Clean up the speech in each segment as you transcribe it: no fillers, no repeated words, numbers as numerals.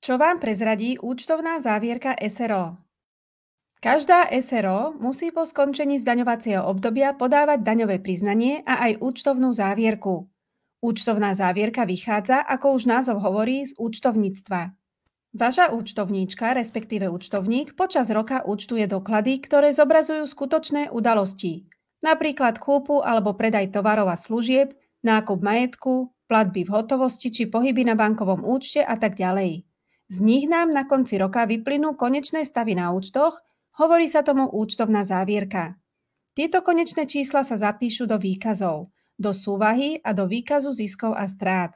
Čo vám prezradí účtovná závierka SRO? Každá SRO musí po skončení zdaňovacieho obdobia podávať daňové priznanie a aj účtovnú závierku. Účtovná závierka vychádza, ako už názov hovorí, z účtovníctva. Vaša účtovníčka, respektíve účtovník, počas roka účtuje doklady, ktoré zobrazujú skutočné udalosti, napríklad kúpu alebo predaj tovarov a služieb, nákup majetku, platby v hotovosti či pohyby na bankovom účte a tak ďalej. Z nich nám na konci roka vyplynú konečné stavy na účtoch, hovorí sa tomu účtovná závierka. Tieto konečné čísla sa zapíšu do výkazov, do súvahy a do výkazu ziskov a strát.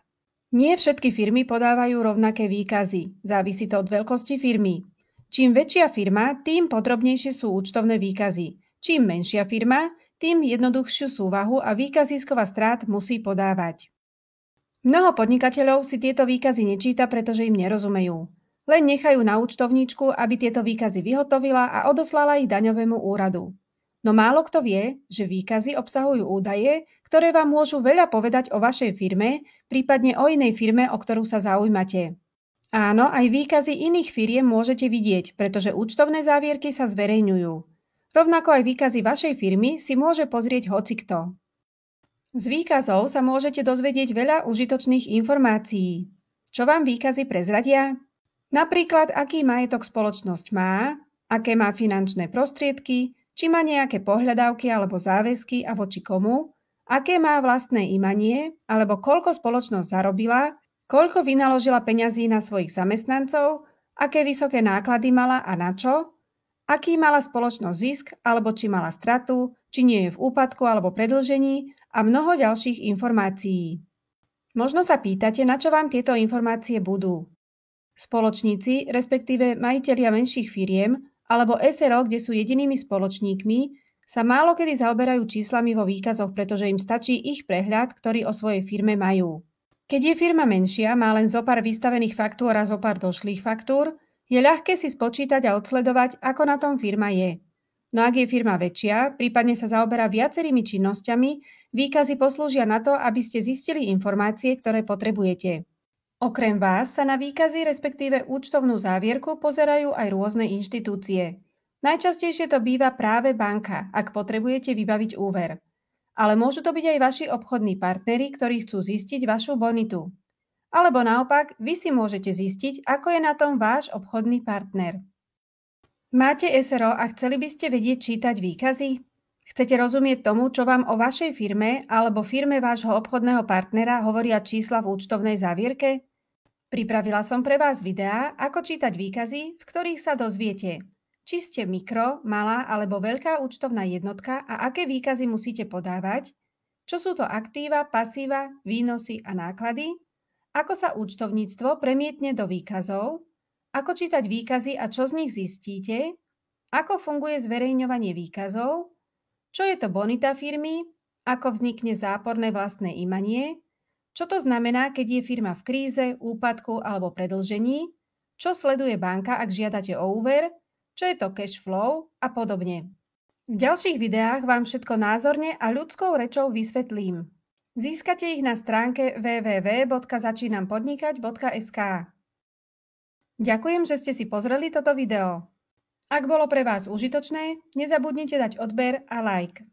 Nie všetky firmy podávajú rovnaké výkazy, závisí to od veľkosti firmy. Čím väčšia firma, tým podrobnejšie sú účtovné výkazy. Čím menšia firma, tým jednoduchšiu súvahu a výkaz ziskov a strát musí podávať. Mnoho podnikateľov si tieto výkazy nečíta, pretože im nerozumejú. Len nechajú na účtovníčku, aby tieto výkazy vyhotovila a odoslala ich daňovému úradu. No málo kto vie, že výkazy obsahujú údaje, ktoré vám môžu veľa povedať o vašej firme, prípadne o inej firme, o ktorú sa zaujímate. Áno, aj výkazy iných firiem môžete vidieť, pretože účtovné závierky sa zverejňujú. Rovnako aj výkazy vašej firmy si môže pozrieť hocikto. Z výkazov sa môžete dozvedieť veľa užitočných informácií. Čo vám výkazy prezradia? Napríklad, aký majetok spoločnosť má, aké má finančné prostriedky, či má nejaké pohľadávky alebo záväzky a voči komu, aké má vlastné imanie, alebo koľko spoločnosť zarobila, koľko vynaložila peňazí na svojich zamestnancov, aké vysoké náklady mala a na čo, aký mala spoločnosť zisk, alebo či mala stratu, či nie je v úpadku alebo predĺžení a mnoho ďalších informácií. Možno sa pýtate, na čo vám tieto informácie budú. Spoločníci, respektíve majitelia menších firiem, alebo SRO, kde sú jedinými spoločníkmi, sa málo kedy zaoberajú číslami vo výkazoch, pretože im stačí ich prehľad, ktorý o svojej firme majú. Keď je firma menšia, má len zopár vystavených faktúr a zopár došlých faktúr, je ľahké si spočítať a odsledovať, ako na tom firma je. No ak je firma väčšia, prípadne sa zaoberá viacerými činnosťami, výkazy poslúžia na to, aby ste zistili informácie, ktoré potrebujete. Okrem vás sa na výkazy, respektíve účtovnú závierku pozerajú aj rôzne inštitúcie. Najčastejšie to býva práve banka, ak potrebujete vybaviť úver. Ale môžu to byť aj vaši obchodní partneri, ktorí chcú zistiť vašu bonitu. Alebo naopak, vy si môžete zistiť, ako je na tom váš obchodný partner. Máte SRO a chceli by ste vedieť čítať výkazy? Chcete rozumieť tomu, čo vám o vašej firme alebo firme vášho obchodného partnera hovoria čísla v účtovnej závierke? Pripravila som pre vás videá, ako čítať výkazy, v ktorých sa dozviete, či ste mikro, malá alebo veľká účtovná jednotka a aké výkazy musíte podávať, čo sú to aktíva, pasíva, výnosy a náklady, ako sa účtovníctvo premietne do výkazov, ako čítať výkazy a čo z nich zistíte, ako funguje zverejňovanie výkazov, čo je to bonita firmy, ako vznikne záporné vlastné imanie, čo to znamená, keď je firma v kríze, úpadku alebo predĺžení, čo sleduje banka, ak žiadate o úver, čo je to cash flow a podobne. V ďalších videách vám všetko názorne a ľudskou rečou vysvetlím. Získate ich na stránke www.začínampodnikať.sk. Ďakujem, že ste si pozreli toto video. Ak bolo pre vás užitočné, nezabudnite dať odber a like.